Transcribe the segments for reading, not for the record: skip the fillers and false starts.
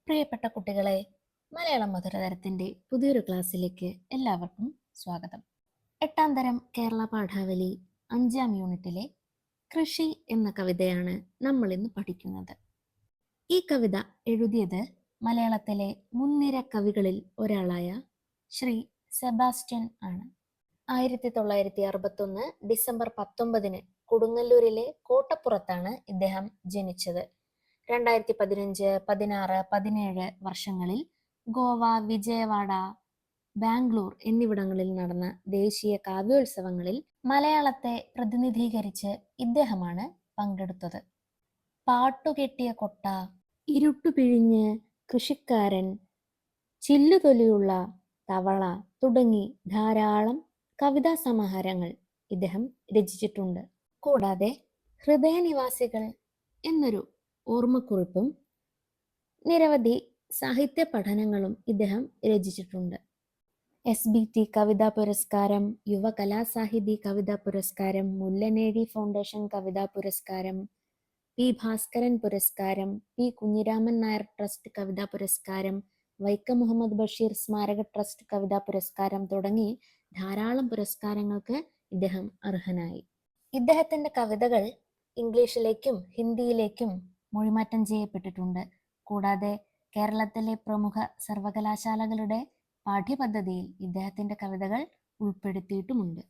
പ്രിയപ്പെട്ട കുട്ടികളെ, മലയാളം മധുരതരത്തിന്റെ പുതിയൊരു ക്ലാസ്സിലേക്ക് എല്ലാവർക്കും സ്വാഗതം. 8ാം തരം കേരള പാഠാവലി 5ാം യൂണിറ്റിലെ കൃഷി എന്ന കവിതയാണ് നമ്മൾ ഇന്ന് പഠിക്കുന്നത്. ഈ കവിത എഴുതിയത് മലയാളത്തിലെ മുൻനിര കവികളിൽ ഒരാളായ ശ്രീ സെബാസ്റ്റ്യൻ ആണ്. 1961 ഡിസംബർ 19 കൊടുങ്ങല്ലൂരിലെ കോട്ടപ്പുറത്താണ് ഇദ്ദേഹം ജനിച്ചത്. 2015, 16, 17 വർഷങ്ങളിൽ ഗോവ, വിജയവാഡ, ബാംഗ്ലൂർ എന്നിവിടങ്ങളിൽ നടന്ന ദേശീയ കാവ്യോത്സവങ്ങളിൽ മലയാളത്തെ പ്രതിനിധീകരിച്ച് ഇദ്ദേഹമാണ് പങ്കെടുത്തത്. പാട്ടുകെട്ടിയ കൊട്ട, ഇരുട്ടുപിഴിഞ്ഞ് കൃഷിക്കാരൻ, ചില്ലുതൊലിയുള്ള തവള തുടങ്ങി ധാരാളം കവിതാ സമാഹാരങ്ങൾ ഇദ്ദേഹം രചിച്ചിട്ടുണ്ട്. കൂടാതെ ഹൃദയനിവാസികൾ എന്നൊരു ഓർമ്മക്കുറിപ്പും നിരവധി സാഹിത്യ പഠനങ്ങളും ഇദ്ദേഹം രചിച്ചിട്ടുണ്ട്. SBT കവിതാ പുരസ്കാരം, യുവ കലാസാഹിതി കവിതാ പുരസ്കാരം, മുല്ലനേഴി ഫൗണ്ടേഷൻ കവിതാ പുരസ്കാരം, P. ഭാസ്കരൻ പുരസ്കാരം, P. കുഞ്ഞിരാമൻ നായർ ട്രസ്റ്റ് കവിതാ പുരസ്കാരം, വൈക്കം മുഹമ്മദ് ബഷീർ സ്മാരക ട്രസ്റ്റ് കവിതാ പുരസ്കാരം തുടങ്ങി ധാരാളം പുരസ്കാരങ്ങൾക്ക് ഇദ്ദേഹം അർഹനായി. ഇദ്ദേഹത്തിന്റെ കവിതകൾ ഇംഗ്ലീഷിലേക്കും ഹിന്ദിയിലേക്കും മൊഴിമാറ്റം ചെയ്യപ്പെട്ടിട്ടുണ്ട്. കൂടാതെ കേരളത്തിലെ പ്രമുഖ സർവകലാശാലകളുടെ പാഠ്യപദ്ധതിയിൽ ഇദ്ദേഹത്തിന്റെ കവിതകൾ ഉൾപ്പെടുത്തിയിട്ടുമുണ്ട്.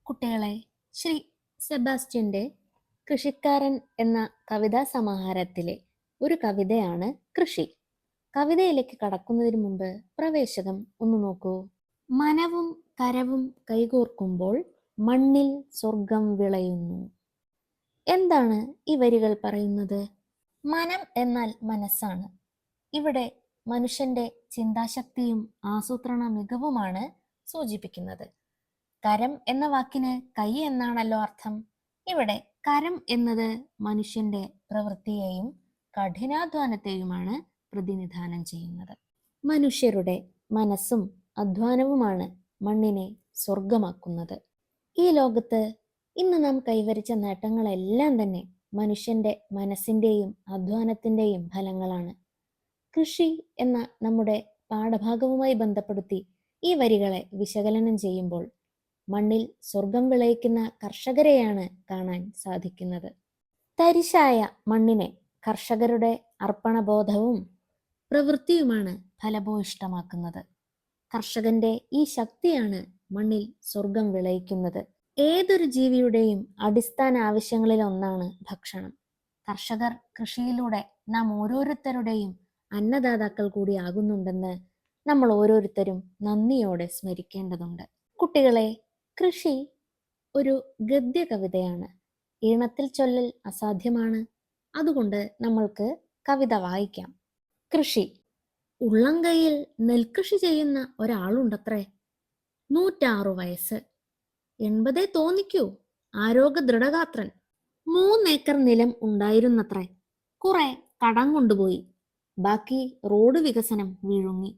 കുട്ടികളെ, ശ്രീ സെബാസ്റ്റ്യന്റെ കൃഷിക്കാരൻ എന്ന കവിതാ സമാഹാരത്തിലെ ഒരു കവിതയാണ് കൃഷി. കവിതയിലേക്ക് കടക്കുന്നതിന് മുമ്പ് പ്രവേശകം ഒന്ന് നോക്കൂ. മനവും കരവും കൈകോർക്കുമ്പോൾ മണ്ണിൽ സ്വർഗം വിളയുന്നു. എന്താണ് ഈ വരികൾ പറയുന്നത്? മനം എന്നാൽ മനസ്സാണ്. ഇവിടെ മനുഷ്യന്റെ ചിന്താശക്തിയും ആസൂത്രണ മികവുമാണ് സൂചിപ്പിക്കുന്നത്. കരം എന്ന വാക്കിന് കൈ എന്നാണല്ലോ അർത്ഥം. ഇവിടെ കരം എന്നത് മനുഷ്യന്റെ പ്രവൃത്തിയെയും കഠിനാധ്വാനത്തെയുമാണ് പ്രതിനിധാനം ചെയ്യുന്നത്. മനുഷ്യരുടെ മനസ്സും അധ്വാനവുമാണ് മണ്ണിനെ സ്വർഗമാക്കുന്നത്. ഈ ലോകത്ത് ഇന്ന് നാം കൈവരിച്ച നേട്ടങ്ങളെല്ലാം തന്നെ മനുഷ്യന്റെ മനസ്സിന്റെയും അധ്വാനത്തിന്റെയും ഫലങ്ങളാണ്. കൃഷി എന്ന നമ്മുടെ പാഠഭാഗവുമായി ബന്ധപ്പെടുത്തി ഈ വരികളെ വിശകലനം ചെയ്യുമ്പോൾ മണ്ണിൽ സ്വർഗം വിളയിക്കുന്ന കർഷകരെയാണ് കാണാൻ സാധിക്കുന്നത്. തരിശായ മണ്ണിനെ കർഷകരുടെ അർപ്പണബോധവും പ്രവൃത്തിയുമാണ് ഫലഭൂയിഷ്ടമാക്കുന്നത്. കർഷകന്റെ ഈ ശക്തിയാണ് മണ്ണിൽ സ്വർഗം വിളയിക്കുന്നത്. ഏതൊരു ജീവിയുടെയും അടിസ്ഥാന ആവശ്യങ്ങളിൽ ഒന്നാണ് ഭക്ഷണം. കർഷകർ കൃഷിയിലൂടെ നാം ഓരോരുത്തരുടെയും അന്നദാതാക്കൾ കൂടി ആകുന്നുണ്ടെന്ന് നമ്മൾ ഓരോരുത്തരും നന്ദിയോടെ സ്മരിക്കേണ്ടതുണ്ട്. കുട്ടികളെ, കൃഷി ഒരു ഗദ്യ കവിതയാണ്. ഈണത്തിൽ ചൊല്ലൽ അസാധ്യമാണ്. അതുകൊണ്ട് നമ്മൾക്ക് കവിത വായിക്കാം. കൃഷി. ഉള്ളംകൈയിൽ നെൽകൃഷി ചെയ്യുന്ന ഒരാളുണ്ടത്രേ. 106 വയസ്സ്. 80 തോന്നിക്കൂ. ആരോഗ്യ ദൃഢഗാത്രൻ. 3 ഏക്കർ നിലം ഉണ്ടായിരുന്നത്രേ. കുറെ കടം കൊണ്ടുപോയി. ബാക്കി റോഡ് വികസനം വിഴുങ്ങി.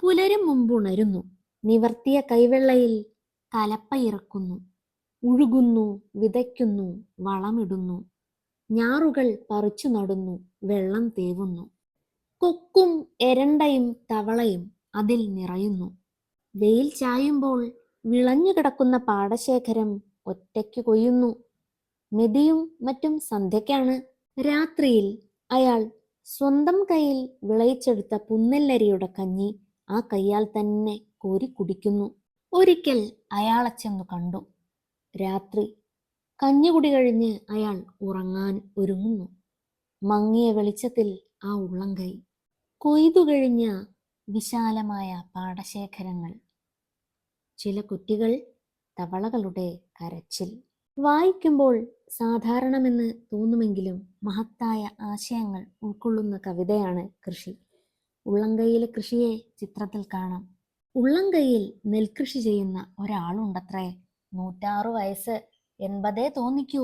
പുലരും മുമ്പുണരുന്നു. നിവർത്തിയ കൈവെള്ളയിൽ കലപ്പ ഇറക്കുന്നു. ഉഴുകുന്നു, വിതയ്ക്കുന്നു, വളമിടുന്നു. ഞാറുകൾ പറിച്ചു നടുന്നു, വെള്ളം തേവുന്നു. കൊക്കും എരണ്ടയും തവളയും അതിൽ നിറയുന്നു. വെയിൽ ചായുമ്പോൾ വിളഞ്ഞു കിടക്കുന്ന പാടശേഖരം ഒറ്റയ്ക്ക് കൊയ്യുന്നു. മെതിയും മറ്റും സന്ധ്യയ്ക്കാണ്. രാത്രിയിൽ അയാൾ സ്വന്തം കയ്യിൽ വിളയിച്ചെടുത്ത പുന്നെല്ലരിയുടെ കഞ്ഞി ആ കയ്യാൽ തന്നെ കോരി കുടിക്കുന്നു. ഒരിക്കൽ അയാളെ ചെന്നു കണ്ടു. രാത്രി കഞ്ഞുകുടി കഴിഞ്ഞ് അയാൾ ഉറങ്ങാൻ ഒരുങ്ങുന്നു. മങ്ങിയ വെളിച്ചത്തിൽ ആ ഉള്ളംകൈ. കൊയ്തു കഴിഞ്ഞ വിശാലമായ പാടശേഖരങ്ങൾ. ചില കുറ്റികൾ, തവളകളുടെ കരച്ചിൽ. വായിക്കുമ്പോൾ സാധാരണമെന്ന് തോന്നുമെങ്കിലും മഹത്തായ ആശയങ്ങൾ ഉൾക്കൊള്ളുന്ന കവിതയാണ് കൃഷി. ഉള്ളംകൈയിലെ കൃഷിയെ ചിത്രത്തിൽ കാണാം. ഉള്ളംകൈയിൽ നെൽകൃഷി ചെയ്യുന്ന ഒരാളുണ്ടത്രേ. 106 വയസ്സ്. 80 തോന്നിക്കൂ.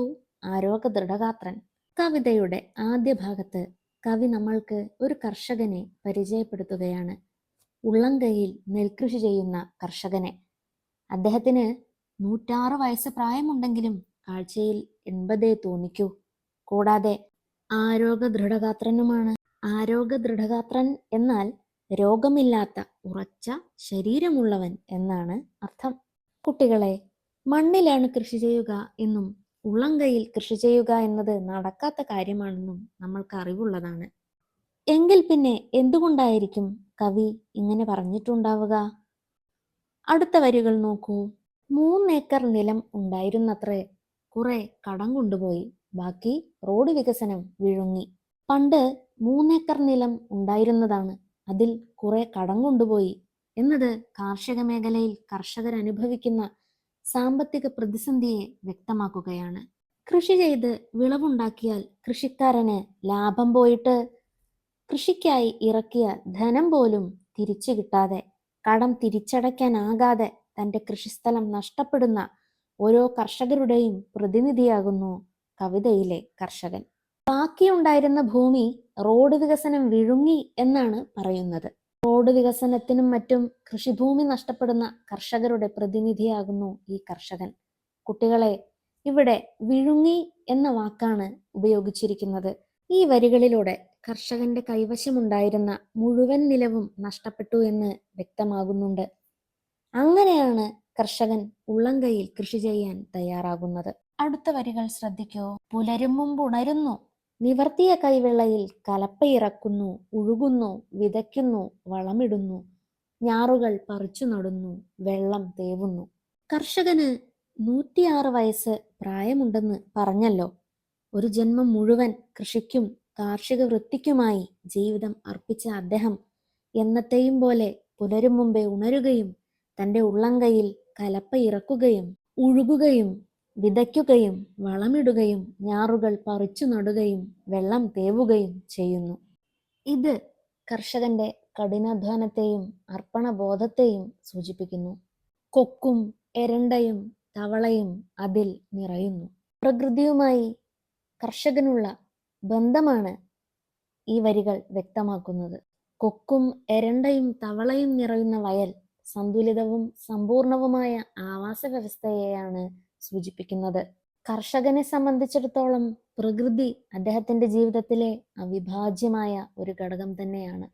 ആരോഗ്യ ദൃഢഗാത്രൻ. കവിതയുടെ ആദ്യ ഭാഗത്ത് കവി നമ്മൾക്ക് ഒരു കർഷകനെ പരിചയപ്പെടുത്തുകയാണ്. ഉള്ളംകൈയിൽ നെൽകൃഷി ചെയ്യുന്ന കർഷകനെ. അദ്ദേഹത്തിന് 106 വയസ്സ് പ്രായമുണ്ടെങ്കിലും കാഴ്ചയിൽ 80 തോന്നിക്കൂ. കൂടാതെ ആരോഗ്യ ദൃഢഗാത്രനുമാണ്. ആരോഗ്യ ദൃഢഗാത്രൻ എന്നാൽ രോഗമില്ലാത്ത ഉറച്ച ശരീരമുള്ളവൻ എന്നാണ് അർത്ഥം. കുട്ടികളെ, മണ്ണിലാണ് കൃഷി ചെയ്യുക എന്നും ഉള്ളംകൈയിൽ കൃഷി ചെയ്യുക എന്നത് നടക്കാത്ത കാര്യമാണെന്നും നമ്മൾക്ക് അറിവുള്ളതാണ്. എങ്കിൽ പിന്നെ എന്തുകൊണ്ടായിരിക്കും കവി ഇങ്ങനെ പറഞ്ഞിട്ടുണ്ടാവുക? അടുത്ത വരികൾ നോക്കൂ. 3 ഏക്കർ നിലം ഉണ്ടായിരുന്നത്രേ, കുറെ കടം കൊണ്ടുപോയി, ബാക്കി റോഡ് വികസനം വിഴുങ്ങി. പണ്ട് 3 ഏക്കർ നിലം ഉണ്ടായിരുന്നതാണ്, അതിൽ കുറെ കടം കൊണ്ടുപോയി എന്നത് കാർഷിക മേഖലയിൽ കർഷകർ അനുഭവിക്കുന്ന സാമ്പത്തിക പ്രതിസന്ധിയെ വ്യക്തമാക്കുകയാണ്. കൃഷി ചെയ്ത് വിളവുണ്ടാക്കിയാൽ കൃഷിക്കാരന് ലാഭം പോയിട്ട് കൃഷിക്കായി ഇറക്കിയ ധനം പോലും തിരിച്ചു കിട്ടാതെ, കടം തിരിച്ചടയ്ക്കാനാകാതെ തന്റെ കൃഷിസ്ഥലം നഷ്ടപ്പെടുന്ന ഓരോ കർഷകരുടെയും പ്രതിനിധിയാകുന്നു കവിതയിലെ കർഷകൻ. ബാക്കിയുണ്ടായിരുന്ന ഭൂമി റോഡ് വികസനം വിഴുങ്ങി എന്നാണ് പറയുന്നത്. റോഡ് വികസനത്തിനും മറ്റും കൃഷിഭൂമി നഷ്ടപ്പെടുന്ന കർഷകരുടെ പ്രതിനിധിയാകുന്നു ഈ കർഷകൻ. കുട്ടികളെ, ഇവിടെ വിഴുങ്ങി എന്ന വാക്കാണ് ഉപയോഗിച്ചിരിക്കുന്നത്. ഈ വരികളിലൂടെ കർഷകന്റെ കൈവശമുണ്ടായിരുന്ന മുഴുവൻ നിലവും നഷ്ടപ്പെട്ടു എന്ന് വ്യക്തമാകുന്നുണ്ട്. അങ്ങനെയാണ് കർഷകൻ ഉള്ളംകൈയിൽ കൃഷി ചെയ്യാൻ തയ്യാറാകുന്നത്. അടുത്ത വരികൾ ശ്രദ്ധിക്കൂ. പുലരും മുമ്പ് ഉണരുന്നു, നിവർത്തിയ കൈവെള്ളയിൽ കലപ്പയിറക്കുന്നു, ഉഴുകുന്നു, വിതയ്ക്കുന്നു, വളമിടുന്നു, ഞാറുകൾ പറിച്ചു നടുന്നു, വെള്ളം തേവുന്നു. കർഷകന് 106 വയസ്സ് പ്രായമുണ്ടെന്ന് പറഞ്ഞല്ലോ. ഒരു ജന്മം മുഴുവൻ കൃഷിക്കും കാർഷിക വൃത്തിക്കുമായി ജീവിതം അർപ്പിച്ച അദ്ദേഹം എന്നത്തെയും പോലെ പുലരും മുമ്പേ ഉണരുകയും തന്റെ ഉള്ളംകൈയിൽ കലപ്പ ഇറക്കുകയും ഉഴുകുകയും വിതയ്ക്കുകയും വളമിടുകയും ഞാറുകൾ പറിച്ചു നടുകയും വെള്ളം തേവുകയും ചെയ്യുന്നു. ഇത് കർഷകന്റെ കഠിനാധ്വാനത്തെയും അർപ്പണബോധത്തെയും സൂചിപ്പിക്കുന്നു. കൊക്കും എരണ്ടയും തവളയും അതിൽ നിറയുന്നു. പ്രകൃതിയുമായി കർഷകനുള്ള ബന്ധമാണ് ഈ വരികൾ വ്യക്തമാക്കുന്നത്. കൊക്കും എരണ്ടയും തവളയും നിറയുന്ന വയൽ സന്തുലിതവും സമ്പൂർണവുമായ ആവാസ വ്യവസ്ഥയെയാണ് സൂചിപ്പിക്കുന്നത്. കർഷകനെ സംബന്ധിച്ചിടത്തോളം പ്രകൃതി അദ്ദേഹത്തിന്റെ ജീവിതത്തിലെ അവിഭാജ്യമായ ഒരു ഘടകം തന്നെയാണ്.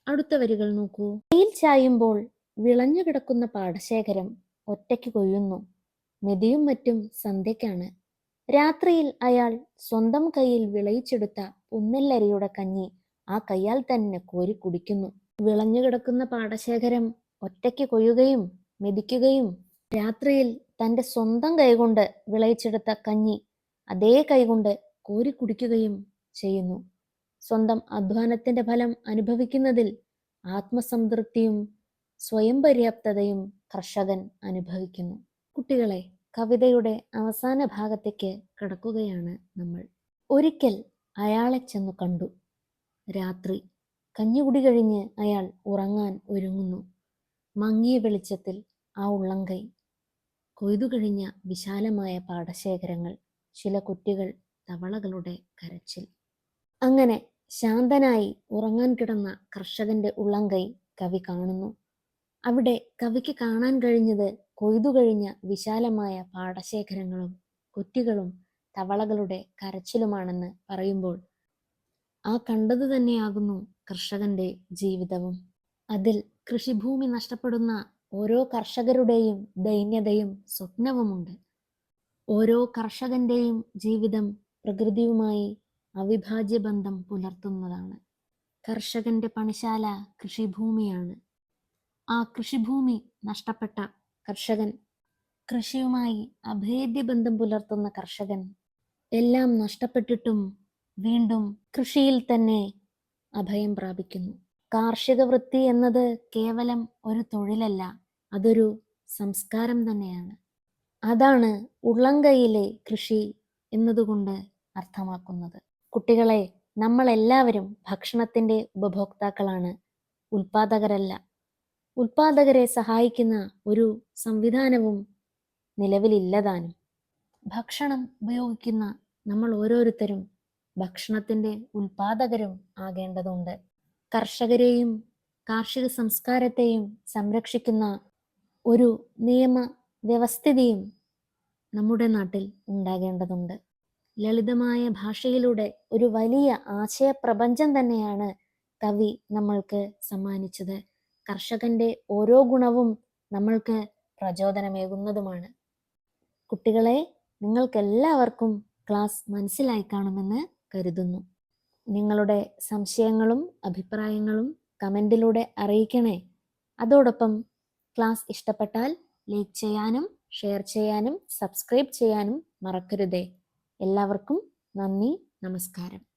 അടുത്ത വരികൾ നോക്കൂ. വെയിൽ ചായുമ്പോൾ വിളഞ്ഞു കിടക്കുന്ന പാടശേഖരം ഒറ്റയ്ക്ക് കൊയ്യുന്നു, മെതിയും മറ്റും സന്ധ്യയ്ക്കാണ്. രാത്രിയിൽ അയാൾ സ്വന്തം കയ്യിൽ വിളയിച്ചെടുത്ത പുന്നെല്ലരിയുടെ കഞ്ഞി ആ കയ്യാൽ തന്നെ കോരി കുടിക്കുന്നു. വിളഞ്ഞു കിടക്കുന്ന പാടശേഖരം ഒറ്റയ്ക്ക് കൊയ്യുകയും മെതിക്കുകയും രാത്രിയിൽ തന്റെ സ്വന്തം കൈകൊണ്ട് വിളയിച്ചെടുത്ത കഞ്ഞി അതേ കൈകൊണ്ട് കോരി കുടിക്കുകയും ചെയ്യുന്നു. സ്വന്തം അധ്വാനത്തിന്റെ ഫലം അനുഭവിക്കുന്നതിൽ ആത്മസംതൃപ്തിയും സ്വയം പര്യാപ്തതയും കർഷകൻ അനുഭവിക്കുന്നു. കുട്ടികളെ, കവിതയുടെ അവസാന ഭാഗത്തേക്ക് കടക്കുകയാണ് നമ്മൾ. ഒരിക്കൽ അയാളെ ചെന്നു കണ്ടു. രാത്രി. കഞ്ഞികുടി കഴിഞ്ഞ് അയാൾ ഉറങ്ങാൻ ഒരുങ്ങുന്നു. മങ്ങിയ വെളിച്ചത്തിൽ ആ ഉള്ളംകൈ, കൊയ്തു കഴിഞ്ഞ വിശാലമായ പാടശേഖരങ്ങൾ, ചില കുറ്റികൾ, തവളകളുടെ കരച്ചിൽ. അങ്ങനെ ശാന്തനായി ഉറങ്ങാൻ കിടന്ന കർഷകന്റെ ഉള്ളംകൈ കവി കാണുന്നു. അവിടെ കവിക്ക് കാണാൻ കഴിഞ്ഞത് കൊയ്തു കഴിഞ്ഞ വിശാലമായ പാടശേഖരങ്ങളും കുറ്റികളും തവളകളുടെ കരച്ചിലുമാണെന്ന് പറയുമ്പോൾ ആ കണ്ടത് തന്നെയാകുന്നു കർഷകന്റെ ജീവിതവും. അതിൽ കൃഷിഭൂമി നഷ്ടപ്പെടുന്ന ഓരോ കർഷകരുടെയും ദൈന്യതയും സ്വപ്നവുമുണ്ട്. ഓരോ കർഷകന്റെയും ജീവിതം പ്രകൃതിയുമായി അവിഭാജ്യ ബന്ധം പുലർത്തുന്നതാണ്. കർഷകന്റെ പണിശാല കൃഷിഭൂമിയാണ്. ആ കൃഷിഭൂമി നഷ്ടപ്പെട്ട കർഷകൻ, കൃഷിയുമായി അഭേദ്യ ബന്ധം പുലർത്തുന്ന കർഷകൻ, എല്ലാം നഷ്ടപ്പെട്ടിട്ടും വീണ്ടും കൃഷിയിൽ തന്നെ അഭയം പ്രാപിക്കുന്നു. കാർഷിക വൃത്തി എന്നത് കേവലം ഒരു തൊഴിലല്ല, അതൊരു സംസ്കാരം തന്നെയാണ്. അതാണ് ഉള്ളംകൈയിലെ കൃഷി എന്നതുകൊണ്ട് അർത്ഥമാക്കുന്നത്. കുട്ടികളെ, നമ്മൾ എല്ലാവരും ഭക്ഷണത്തിന്റെ ഉപഭോക്താക്കളാണ്, ഉൽപാദകരല്ല. ഉൽപാദകരെ സഹായിക്കുന്ന ഒരു സംവിധാനവും നിലവിലില്ലതാനും. ഭക്ഷണം ഉപയോഗിക്കുന്ന നമ്മൾ ഓരോരുത്തരും ഭക്ഷണത്തിന്റെ ഉൽപാദകരും ആകേണ്ടതുണ്ട്. കർഷകരെയും കാർഷിക സംസ്കാരത്തെയും സംരക്ഷിക്കുന്ന ഒരു നിയമ വ്യവസ്ഥിതിയും നമ്മുടെ നാട്ടിൽ ഉണ്ടാകേണ്ടതുണ്ട്. ലളിതമായ ഭാഷയിലൂടെ ഒരു വലിയ ആശയപ്രപഞ്ചം തന്നെയാണ് കവി നമ്മൾക്ക് സമ്മാനിച്ചത്. കർഷകന്റെ ഓരോ ഗുണവും നമ്മൾക്ക് പ്രചോദനമേകുന്നതുമാണ്. കുട്ടികളെ, നിങ്ങൾക്കെല്ലാവർക്കും ക്ലാസ് മനസ്സിലായി കാണുമെന്ന് കരുതുന്നു. നിങ്ങളുടെ സംശയങ്ങളും അഭിപ്രായങ്ങളും കമൻറ്റിലൂടെ അറിയിക്കണേ. അതോടൊപ്പം ക്ലാസ് ഇഷ്ടപ്പെട്ടാൽ ലൈക്ക് ചെയ്യാനും ഷെയർ ചെയ്യാനും സബ്സ്ക്രൈബ് ചെയ്യാനും മറക്കരുതേ. എല്ലാവർക്കും നന്ദി, നമസ്കാരം.